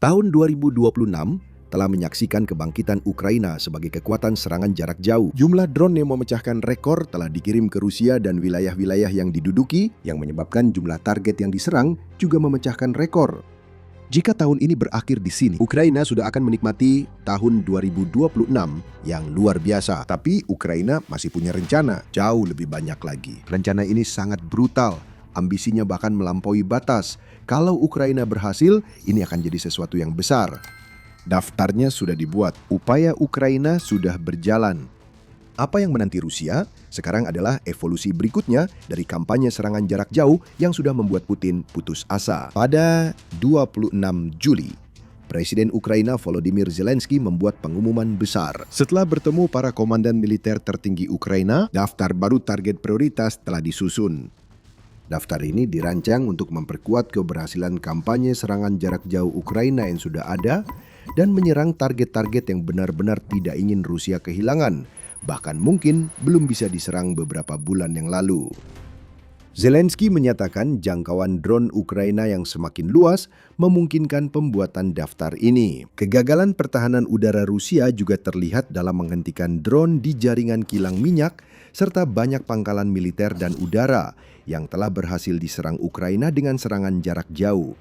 Tahun 2026 telah menyaksikan kebangkitan Ukraina sebagai kekuatan serangan jarak jauh. Jumlah drone yang memecahkan rekor telah dikirim ke Rusia dan wilayah-wilayah yang diduduki, yang menyebabkan jumlah target yang diserang juga memecahkan rekor. Jika tahun ini berakhir di sini, Ukraina sudah akan menikmati tahun 2026 yang luar biasa. Tapi Ukraina masih punya rencana jauh lebih banyak lagi. Rencana ini sangat brutal, ambisinya bahkan melampaui batas. Kalau Ukraina berhasil, ini akan jadi sesuatu yang besar. Daftarnya sudah dibuat, upaya Ukraina sudah berjalan. Apa yang menanti Rusia sekarang adalah evolusi berikutnya dari kampanye serangan jarak jauh yang sudah membuat Putin putus asa. Pada 26 Juli, Presiden Ukraina Volodymyr Zelensky membuat pengumuman besar. Setelah bertemu para komandan militer tertinggi Ukraina, daftar baru target prioritas telah disusun. Daftar ini dirancang untuk memperkuat keberhasilan kampanye serangan jarak jauh Ukraina yang sudah ada dan menyerang target-target yang benar-benar tidak ingin Rusia kehilangan, bahkan mungkin belum bisa diserang beberapa bulan yang lalu. Zelensky menyatakan jangkauan drone Ukraina yang semakin luas memungkinkan pembuatan daftar ini. Kegagalan pertahanan udara Rusia juga terlihat dalam menghentikan drone di jaringan kilang minyak serta banyak pangkalan militer dan udara yang telah berhasil diserang Ukraina dengan serangan jarak jauh.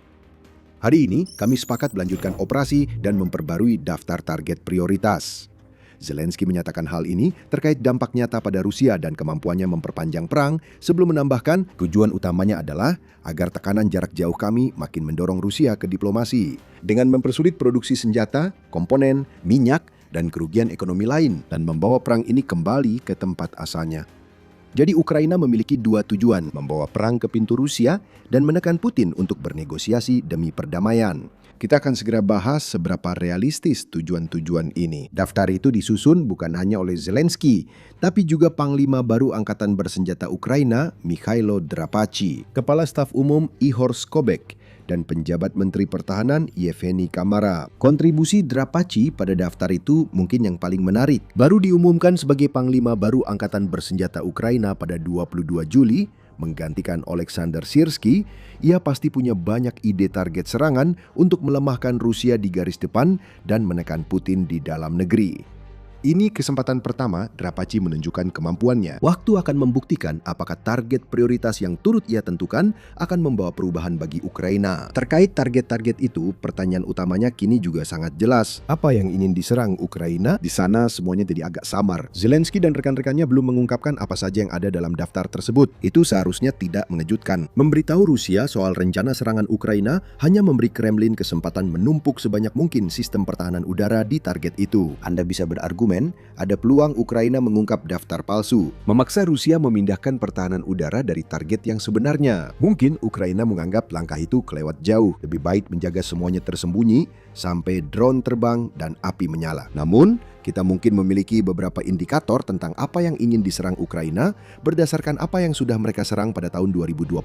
Hari ini, kami sepakat melanjutkan operasi dan memperbarui daftar target prioritas. Zelensky menyatakan hal ini terkait dampak nyata pada Rusia dan kemampuannya memperpanjang perang, sebelum menambahkan tujuan utamanya adalah agar tekanan jarak jauh kami makin mendorong Rusia ke diplomasi, dengan mempersulit produksi senjata, komponen, minyak, dan kerugian ekonomi lain, dan membawa perang ini kembali ke tempat asalnya. Jadi Ukraina memiliki dua tujuan, membawa perang ke pintu Rusia dan menekan Putin untuk bernegosiasi demi perdamaian. Kita akan segera bahas seberapa realistis tujuan-tujuan ini. Daftar itu disusun bukan hanya oleh Zelensky, tapi juga Panglima baru Angkatan Bersenjata Ukraina, Mikhailo Drapachy, Kepala Staf Umum Ihor Skobek, dan penjabat Menteri Pertahanan Yevgeny Kamara. Kontribusi Drapachy pada daftar itu mungkin yang paling menarik. Baru diumumkan sebagai Panglima baru Angkatan Bersenjata Ukraina pada 22 Juli, menggantikan Oleksandr Syrskyi, ia pasti punya banyak ide target serangan untuk melemahkan Rusia di garis depan dan menekan Putin di dalam negeri. Ini kesempatan pertama Drapachy menunjukkan kemampuannya. Waktu akan membuktikan apakah target prioritas yang turut ia tentukan akan membawa perubahan bagi Ukraina. Terkait target-target itu, pertanyaan utamanya kini juga sangat jelas. Apa yang ingin diserang Ukraina? Di sana semuanya jadi agak samar. Zelensky dan rekan-rekannya belum mengungkapkan apa saja yang ada dalam daftar tersebut. Itu seharusnya tidak mengejutkan. Memberitahu Rusia soal rencana serangan Ukraina hanya memberi Kremlin kesempatan menumpuk sebanyak mungkin sistem pertahanan udara di target itu. Anda bisa berargumen ada peluang Ukraina mengungkap daftar palsu, memaksa Rusia memindahkan pertahanan udara dari target yang sebenarnya. Mungkin Ukraina menganggap langkah itu kelewat jauh, lebih baik menjaga semuanya tersembunyi sampai drone terbang dan api menyala. Namun, kita mungkin memiliki beberapa indikator tentang apa yang ingin diserang Ukraina berdasarkan apa yang sudah mereka serang pada tahun 2026.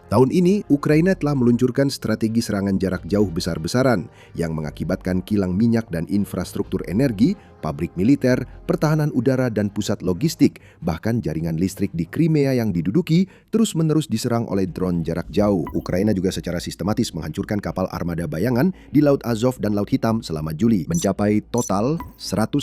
Tahun ini, Ukraina telah meluncurkan strategi serangan jarak jauh besar-besaran yang mengakibatkan kilang minyak dan infrastruktur energi, pabrik militer, pertahanan udara dan pusat logistik, bahkan jaringan listrik di Crimea yang diduduki terus-menerus diserang oleh drone jarak jauh. Ukraina juga secara sistematis menghancurkan kapal armada bayangan di Laut Azov dan Laut Hitam selama Juli, mencapai total 192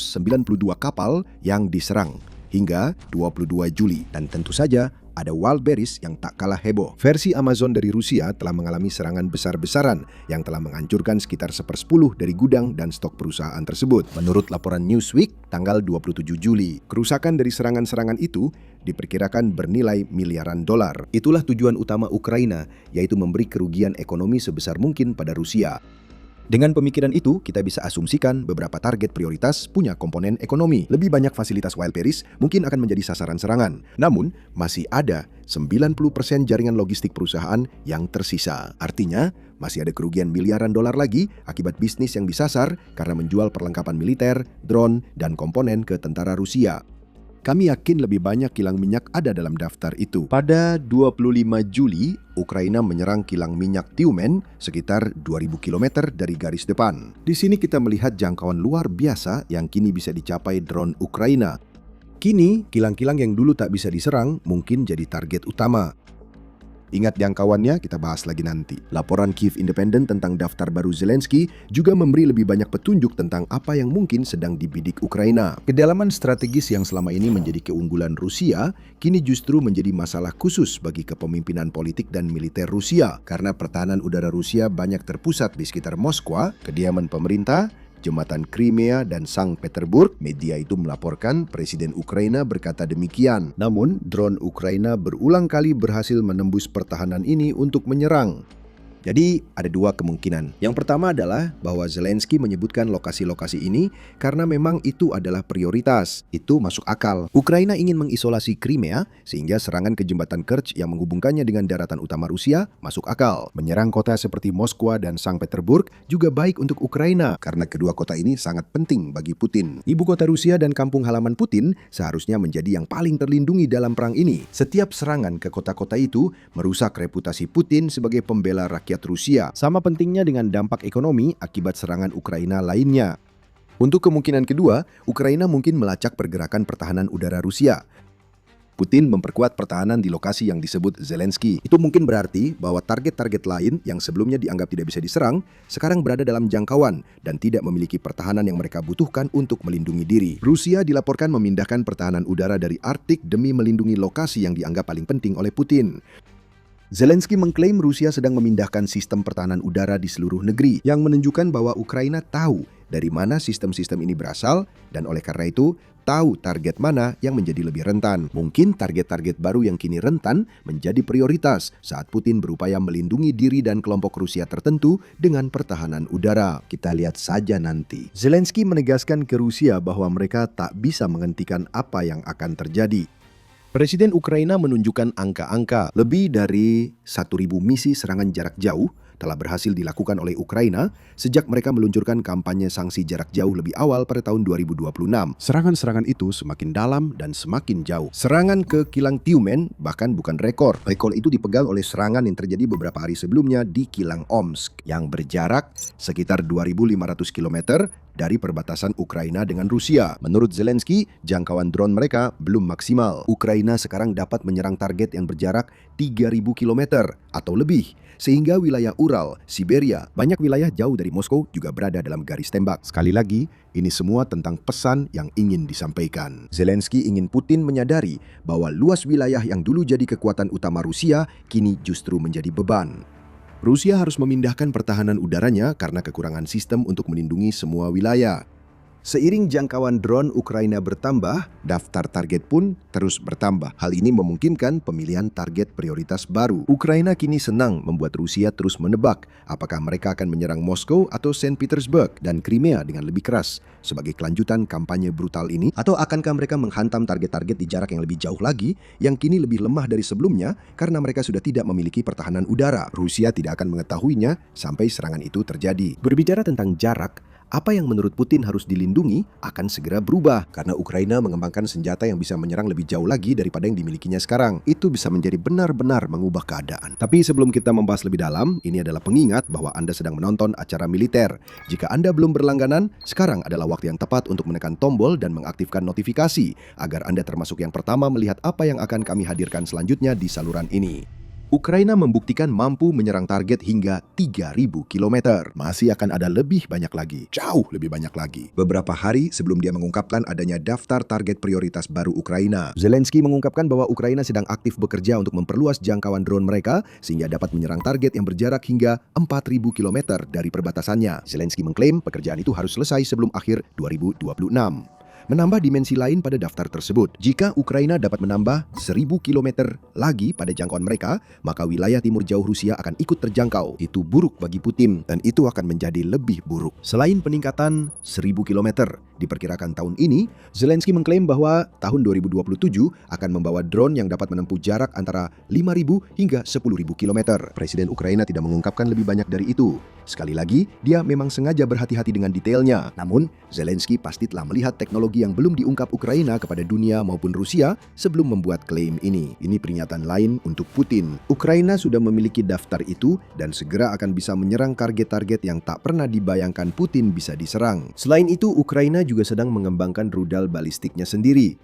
kapal yang diserang hingga 22 Juli. Dan tentu saja ada Wildberries yang tak kalah heboh. Versi Amazon dari Rusia telah mengalami serangan besar-besaran yang telah menghancurkan sekitar 1/10 dari gudang dan stok perusahaan tersebut. Menurut laporan Newsweek tanggal 27 Juli, kerusakan dari serangan-serangan itu diperkirakan bernilai miliaran dolar. Itulah tujuan utama Ukraina, yaitu memberi kerugian ekonomi sebesar mungkin pada Rusia. Dengan pemikiran itu, kita bisa asumsikan beberapa target prioritas punya komponen ekonomi. Lebih banyak fasilitas Wildberries mungkin akan menjadi sasaran serangan. Namun, masih ada 90% jaringan logistik perusahaan yang tersisa. Artinya, masih ada kerugian miliaran dolar lagi akibat bisnis yang disasar karena menjual perlengkapan militer, drone, dan komponen ke tentara Rusia. Kami yakin lebih banyak kilang minyak ada dalam daftar itu. Pada 25 Juli, Ukraina menyerang kilang minyak Tyumen sekitar 2.000 km dari garis depan. Di sini kita melihat jangkauan luar biasa yang kini bisa dicapai drone Ukraina. Kini, kilang-kilang yang dulu tak bisa diserang mungkin jadi target utama. Ingat jangkauannya, kita bahas lagi nanti. Laporan Kiev Independent tentang daftar baru Zelensky juga memberi lebih banyak petunjuk tentang apa yang mungkin sedang dibidik Ukraina. Kedalaman strategis yang selama ini menjadi keunggulan Rusia, kini justru menjadi masalah khusus bagi kepemimpinan politik dan militer Rusia. Karena pertahanan udara Rusia banyak terpusat di sekitar Moskwa, kediaman pemerintah, Jembatan Crimea dan Sankt Petersburg. Media itu melaporkan Presiden Ukraina berkata demikian. Namun, drone Ukraina berulang kali berhasil menembus pertahanan ini untuk menyerang. Jadi, ada dua kemungkinan. Yang pertama adalah bahwa Zelensky menyebutkan lokasi-lokasi ini karena memang itu adalah prioritas. Itu masuk akal. Ukraina ingin mengisolasi Crimea sehingga serangan ke jembatan Kerch yang menghubungkannya dengan daratan utama Rusia masuk akal. Menyerang kota seperti Moskwa dan Sankt Petersburg juga baik untuk Ukraina karena kedua kota ini sangat penting bagi Putin. Ibu kota Rusia dan kampung halaman Putin seharusnya menjadi yang paling terlindungi dalam perang ini. Setiap serangan ke kota-kota itu merusak reputasi Putin sebagai pembela rakyat Rusia, sama pentingnya dengan dampak ekonomi akibat serangan Ukraina lainnya. Untuk kemungkinan kedua, Ukraina mungkin melacak pergerakan pertahanan udara Rusia. Putin memperkuat pertahanan di lokasi yang disebut Zelensky. Itu mungkin berarti bahwa target-target lain yang sebelumnya dianggap tidak bisa diserang, sekarang berada dalam jangkauan dan tidak memiliki pertahanan yang mereka butuhkan untuk melindungi diri. Rusia dilaporkan memindahkan pertahanan udara dari Arktik demi melindungi lokasi yang dianggap paling penting oleh Putin. Zelensky mengklaim Rusia sedang memindahkan sistem pertahanan udara di seluruh negeri, yang menunjukkan bahwa Ukraina tahu dari mana sistem-sistem ini berasal dan oleh karena itu tahu target mana yang menjadi lebih rentan. Mungkin target-target baru yang kini rentan menjadi prioritas saat Putin berupaya melindungi diri dan kelompok Rusia tertentu dengan pertahanan udara. Kita lihat saja nanti. Zelensky menegaskan ke Rusia bahwa mereka tak bisa menghentikan apa yang akan terjadi. Presiden Ukraina menunjukkan angka-angka. Lebih dari 1.000 misi serangan jarak jauh telah berhasil dilakukan oleh Ukraina sejak mereka meluncurkan kampanye sanksi jarak jauh lebih awal pada tahun 2026. Serangan-serangan itu semakin dalam dan semakin jauh. Serangan ke kilang Tyumen bahkan bukan rekor. Rekor itu dipegang oleh serangan yang terjadi beberapa hari sebelumnya di kilang Omsk yang berjarak sekitar 2.500 km dari perbatasan Ukraina dengan Rusia. Menurut Zelensky, jangkauan drone mereka belum maksimal. Ukraina sekarang dapat menyerang target yang berjarak 3.000 km atau lebih, sehingga wilayah Ural, Siberia, banyak wilayah jauh dari Moskow juga berada dalam garis tembak. Sekali lagi, ini semua tentang pesan yang ingin disampaikan. Zelensky ingin Putin menyadari bahwa luas wilayah yang dulu jadi kekuatan utama Rusia kini justru menjadi beban. Rusia harus memindahkan pertahanan udaranya karena kekurangan sistem untuk melindungi semua wilayah. Seiring jangkauan drone Ukraina bertambah, daftar target pun terus bertambah. Hal ini memungkinkan pemilihan target prioritas baru. Ukraina kini senang membuat Rusia terus menebak apakah mereka akan menyerang Moskow atau Saint Petersburg dan Crimea dengan lebih keras sebagai kelanjutan kampanye brutal ini, atau akankah mereka menghantam target-target di jarak yang lebih jauh lagi yang kini lebih lemah dari sebelumnya karena mereka sudah tidak memiliki pertahanan udara. Rusia tidak akan mengetahuinya sampai serangan itu terjadi. Berbicara tentang jarak, apa yang menurut Putin harus dilindungi akan segera berubah karena Ukraina mengembangkan senjata yang bisa menyerang lebih jauh lagi daripada yang dimilikinya sekarang. Itu bisa menjadi benar-benar mengubah keadaan. Tapi sebelum kita membahas lebih dalam, ini adalah pengingat bahwa Anda sedang menonton acara militer. Jika Anda belum berlangganan, sekarang adalah waktu yang tepat untuk menekan tombol dan mengaktifkan notifikasi agar Anda termasuk yang pertama melihat apa yang akan kami hadirkan selanjutnya di saluran ini. Ukraina membuktikan mampu menyerang target hingga 3.000 km. Masih akan ada lebih banyak lagi, jauh lebih banyak lagi. Beberapa hari sebelum dia mengungkapkan adanya daftar target prioritas baru Ukraina, Zelensky mengungkapkan bahwa Ukraina sedang aktif bekerja untuk memperluas jangkauan drone mereka sehingga dapat menyerang target yang berjarak hingga 4.000 km dari perbatasannya. Zelensky mengklaim pekerjaan itu harus selesai sebelum akhir 2026. Menambah dimensi lain pada daftar tersebut. Jika Ukraina dapat menambah 1.000 km lagi pada jangkauan mereka, maka wilayah timur jauh Rusia akan ikut terjangkau. Itu buruk bagi Putin dan itu akan menjadi lebih buruk. Selain peningkatan 1.000 km, diperkirakan tahun ini, Zelensky mengklaim bahwa tahun 2027 akan membawa drone yang dapat menempuh jarak antara 5.000 hingga 10.000 km. Presiden Ukraina tidak mengungkapkan lebih banyak dari itu. Sekali lagi, dia memang sengaja berhati-hati dengan detailnya. Namun, Zelensky pasti telah melihat teknologi yang belum diungkap Ukraina kepada dunia maupun Rusia sebelum membuat klaim ini. Ini peringatan lain untuk Putin. Ukraina sudah memiliki daftar itu dan segera akan bisa menyerang target-target yang tak pernah dibayangkan Putin bisa diserang. Selain itu, Ukraina juga sedang mengembangkan rudal balistiknya sendiri.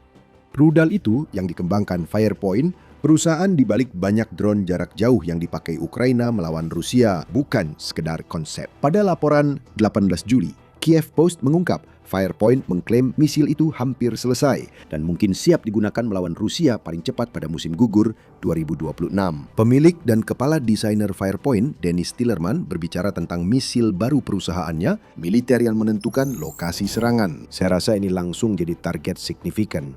Rudal itu yang dikembangkan Firepoint Perusahaan di balik banyak drone jarak jauh yang dipakai Ukraina melawan Rusia bukan sekedar konsep. Pada laporan 18 Juli, Kiev Post mengungkap Firepoint mengklaim misil itu hampir selesai dan mungkin siap digunakan melawan Rusia paling cepat pada musim gugur 2026. Pemilik dan kepala desainer Firepoint, Dennis Tillerman, berbicara tentang misil baru perusahaannya, militer yang menentukan lokasi serangan. Saya rasa ini langsung jadi target signifikan.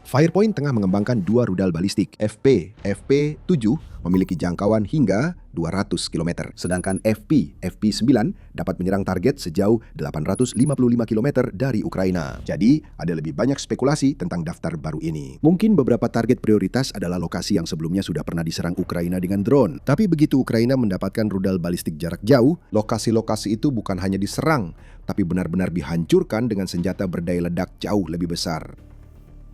Firepoint tengah mengembangkan dua rudal balistik FP7 memiliki jangkauan hingga 200 km, sedangkan FP9 dapat menyerang target sejauh 855 km dari Ukraina. Jadi, ada lebih banyak spekulasi tentang daftar baru ini. Mungkin beberapa target prioritas adalah lokasi yang sebelumnya sudah pernah diserang Ukraina dengan drone. Tapi begitu Ukraina mendapatkan rudal balistik jarak jauh, lokasi-lokasi itu bukan hanya diserang, tapi benar-benar dihancurkan dengan senjata berdaya ledak jauh lebih besar.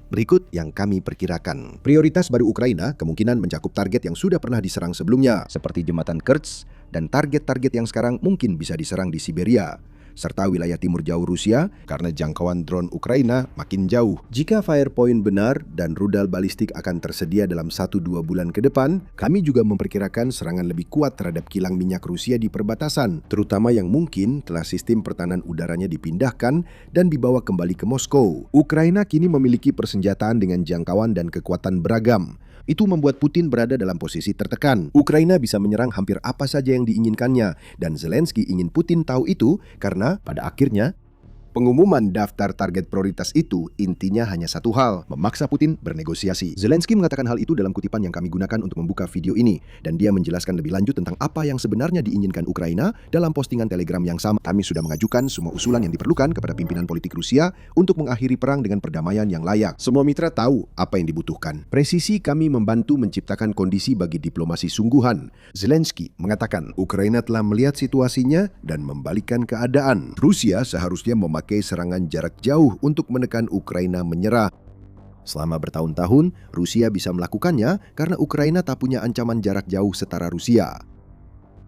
Berikut yang kami perkirakan. Prioritas baru Ukraina kemungkinan mencakup target yang sudah pernah diserang sebelumnya, seperti jembatan Kerch, dan target-target yang sekarang mungkin bisa diserang di Siberia, serta wilayah timur jauh Rusia karena jangkauan drone Ukraina makin jauh. Jika Firepoint benar dan rudal balistik akan tersedia dalam 1-2 bulan ke depan, kami juga memperkirakan serangan lebih kuat terhadap kilang minyak Rusia di perbatasan, terutama yang mungkin telah sistem pertahanan udaranya dipindahkan dan dibawa kembali ke Moskow. Ukraina kini memiliki persenjataan dengan jangkauan dan kekuatan beragam. Itu membuat Putin berada dalam posisi tertekan. Ukraina bisa menyerang hampir apa saja yang diinginkannya, dan Zelensky ingin Putin tahu itu karena pada akhirnya pengumuman daftar target prioritas itu intinya hanya satu hal, memaksa Putin bernegosiasi. Zelensky mengatakan hal itu dalam kutipan yang kami gunakan untuk membuka video ini, dan dia menjelaskan lebih lanjut tentang apa yang sebenarnya diinginkan Ukraina dalam postingan Telegram yang sama. Kami sudah mengajukan semua usulan yang diperlukan kepada pimpinan politik Rusia untuk mengakhiri perang dengan perdamaian yang layak. Semua mitra tahu apa yang dibutuhkan. Presisi kami membantu menciptakan kondisi bagi diplomasi sungguhan. Zelensky mengatakan Ukraina telah melihat situasinya dan membalikkan keadaan. Rusia seharusnya memakai serangan jarak jauh untuk menekan Ukraina menyerah. Selama bertahun-tahun, Rusia bisa melakukannya karena Ukraina tak punya ancaman jarak jauh setara Rusia.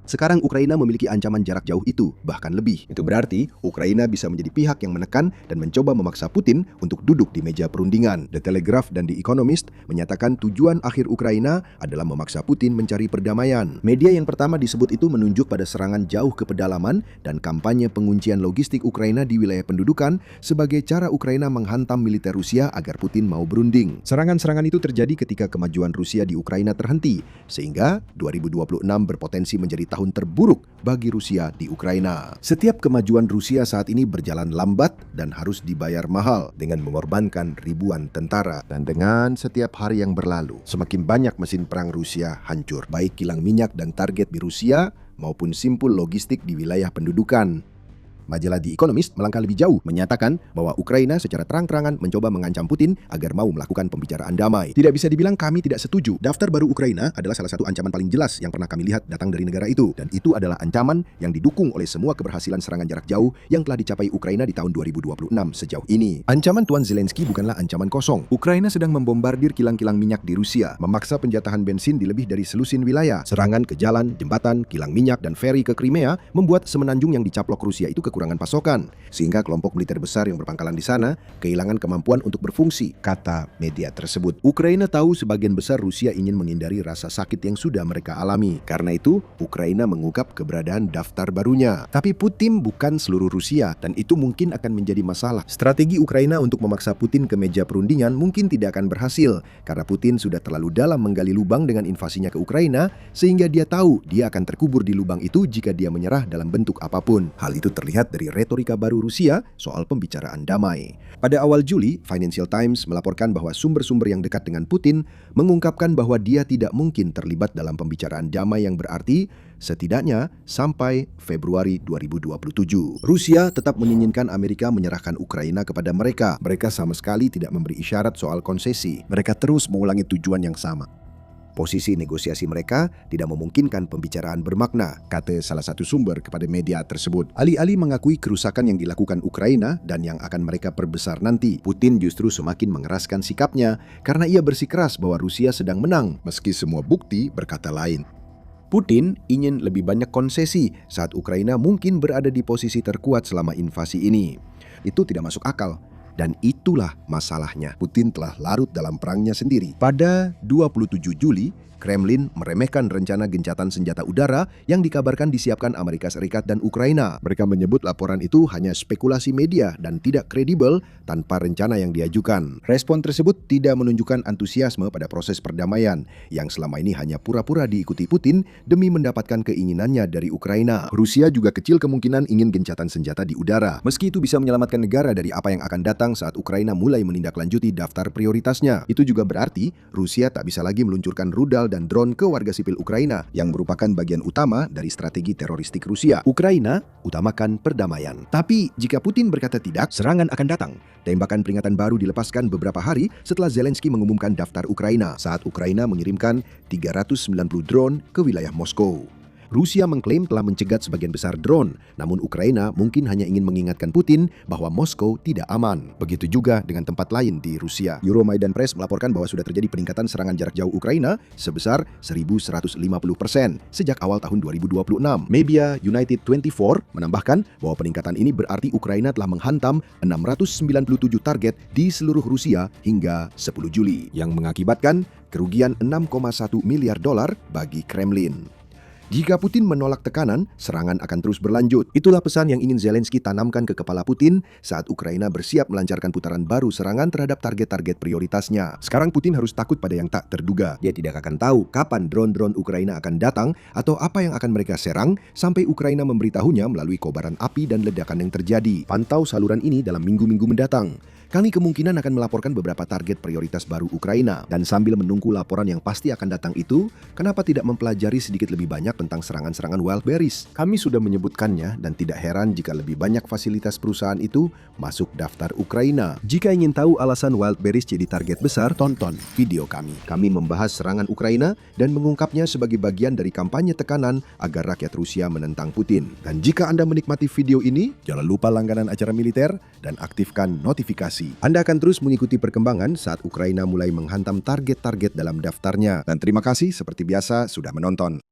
Sekarang Ukraina memiliki ancaman jarak jauh itu, bahkan lebih. Itu berarti Ukraina bisa menjadi pihak yang menekan dan mencoba memaksa Putin untuk duduk di meja perundingan. The Telegraph dan The Economist menyatakan tujuan akhir Ukraina adalah memaksa Putin mencari perdamaian. Media yang pertama disebut itu menunjuk pada serangan jauh ke pedalaman dan kampanye penguncian logistik Ukraina di wilayah pendudukan sebagai cara Ukraina menghantam militer Rusia agar Putin mau berunding. Serangan-serangan itu terjadi ketika kemajuan Rusia di Ukraina terhenti, sehingga 2026 berpotensi menjadi tahun terburuk bagi Rusia di Ukraina. Setiap kemajuan Rusia saat ini berjalan lambat dan harus dibayar mahal dengan mengorbankan ribuan tentara. Dan dengan setiap hari yang berlalu, semakin banyak mesin perang Rusia hancur, baik kilang minyak dan target di Rusia maupun simpul logistik di wilayah pendudukan. Majalah The Economist melangkah lebih jauh, menyatakan bahwa Ukraina secara terang-terangan mencoba mengancam Putin agar mau melakukan pembicaraan damai. Tidak bisa dibilang kami tidak setuju. Daftar baru Ukraina adalah salah satu ancaman paling jelas yang pernah kami lihat datang dari negara itu. Dan itu adalah ancaman yang didukung oleh semua keberhasilan serangan jarak jauh yang telah dicapai Ukraina di tahun 2026 sejauh ini. Ancaman Tuan Zelensky bukanlah ancaman kosong. Ukraina sedang membombardir kilang-kilang minyak di Rusia, memaksa penjatahan bensin di lebih dari selusin wilayah. Serangan ke jalan, jembatan, kilang minyak, dan feri ke Crimea membuat semenanjung yang dicaplok Rusia itu kekurangan pasokan, sehingga kelompok militer besar yang berpangkalan di sana kehilangan kemampuan untuk berfungsi, kata media tersebut. Ukraina tahu sebagian besar Rusia ingin menghindari rasa sakit yang sudah mereka alami. Karena itu, Ukraina mengungkap keberadaan daftar barunya. Tapi Putin bukan seluruh Rusia, dan itu mungkin akan menjadi masalah. Strategi Ukraina untuk memaksa Putin ke meja perundingan mungkin tidak akan berhasil, karena Putin sudah terlalu dalam menggali lubang dengan invasinya ke Ukraina, sehingga dia tahu dia akan terkubur di lubang itu jika dia menyerah dalam bentuk apapun. Hal itu terlihat dari retorika baru Rusia soal pembicaraan damai. Pada awal Juli, Financial Times melaporkan bahwa sumber-sumber yang dekat dengan Putin mengungkapkan bahwa dia tidak mungkin terlibat dalam pembicaraan damai yang berarti setidaknya sampai Februari 2027. Rusia tetap menginginkan Amerika menyerahkan Ukraina kepada mereka. Mereka sama sekali tidak memberi isyarat soal konsesi. Mereka terus mengulangi tujuan yang sama. Posisi negosiasi mereka tidak memungkinkan pembicaraan bermakna, kata salah satu sumber kepada media tersebut. Alih-alih mengakui kerusakan yang dilakukan Ukraina dan yang akan mereka perbesar nanti, Putin justru semakin mengeraskan sikapnya karena ia bersikeras bahwa Rusia sedang menang, meski semua bukti berkata lain. Putin ingin lebih banyak konsesi saat Ukraina mungkin berada di posisi terkuat selama invasi ini. Itu tidak masuk akal. Dan itulah masalahnya. Putin telah larut dalam perangnya sendiri. Pada 27 Juli, Kremlin meremehkan rencana gencatan senjata udara yang dikabarkan disiapkan Amerika Serikat dan Ukraina. Mereka menyebut laporan itu hanya spekulasi media dan tidak kredibel tanpa rencana yang diajukan. Respon tersebut tidak menunjukkan antusiasme pada proses perdamaian yang selama ini hanya pura-pura diikuti Putin demi mendapatkan keinginannya dari Ukraina. Rusia juga kecil kemungkinan ingin gencatan senjata di udara. Meski itu bisa menyelamatkan negara dari apa yang akan datang saat Ukraina mulai menindaklanjuti daftar prioritasnya. Itu juga berarti Rusia tak bisa lagi meluncurkan rudal dan drone ke warga sipil Ukraina yang merupakan bagian utama dari strategi teroristik Rusia. Ukraina utamakan perdamaian. Tapi jika Putin berkata tidak, serangan akan datang. Tembakan peringatan baru dilepaskan beberapa hari setelah Zelensky mengumumkan daftar Ukraina saat Ukraina mengirimkan 390 drone ke wilayah Moskow. Rusia mengklaim telah mencegat sebagian besar drone, namun Ukraina mungkin hanya ingin mengingatkan Putin bahwa Moskow tidak aman. Begitu juga dengan tempat lain di Rusia. Euromaidan Press melaporkan bahwa sudah terjadi peningkatan serangan jarak jauh Ukraina sebesar 1.150% sejak awal tahun 2026. Media United 24 menambahkan bahwa peningkatan ini berarti Ukraina telah menghantam 697 target di seluruh Rusia hingga 10 Juli, yang mengakibatkan kerugian $6,1 miliar bagi Kremlin. Jika Putin menolak tekanan, serangan akan terus berlanjut. Itulah pesan yang ingin Zelensky tanamkan ke kepala Putin saat Ukraina bersiap melancarkan putaran baru serangan terhadap target-target prioritasnya. Sekarang Putin harus takut pada yang tak terduga. Dia tidak akan tahu kapan drone-drone Ukraina akan datang atau apa yang akan mereka serang sampai Ukraina memberitahunya melalui kobaran api dan ledakan yang terjadi. Pantau saluran ini dalam minggu-minggu mendatang. Kami kemungkinan akan melaporkan beberapa target prioritas baru Ukraina. Dan sambil menunggu laporan yang pasti akan datang itu, kenapa tidak mempelajari sedikit lebih banyak tentang serangan-serangan wildberries? Kami sudah menyebutkannya dan tidak heran jika lebih banyak fasilitas perusahaan itu masuk daftar Ukraina. Jika ingin tahu alasan wildberries jadi target besar, tonton video kami. Kami membahas serangan Ukraina dan mengungkapnya sebagai bagian dari kampanye tekanan agar rakyat Rusia menentang Putin. Dan jika Anda menikmati video ini, jangan lupa langganan acara militer dan aktifkan notifikasi. Anda akan terus mengikuti perkembangan saat Ukraina mulai menghantam target-target dalam daftarnya. Dan terima kasih seperti biasa sudah menonton.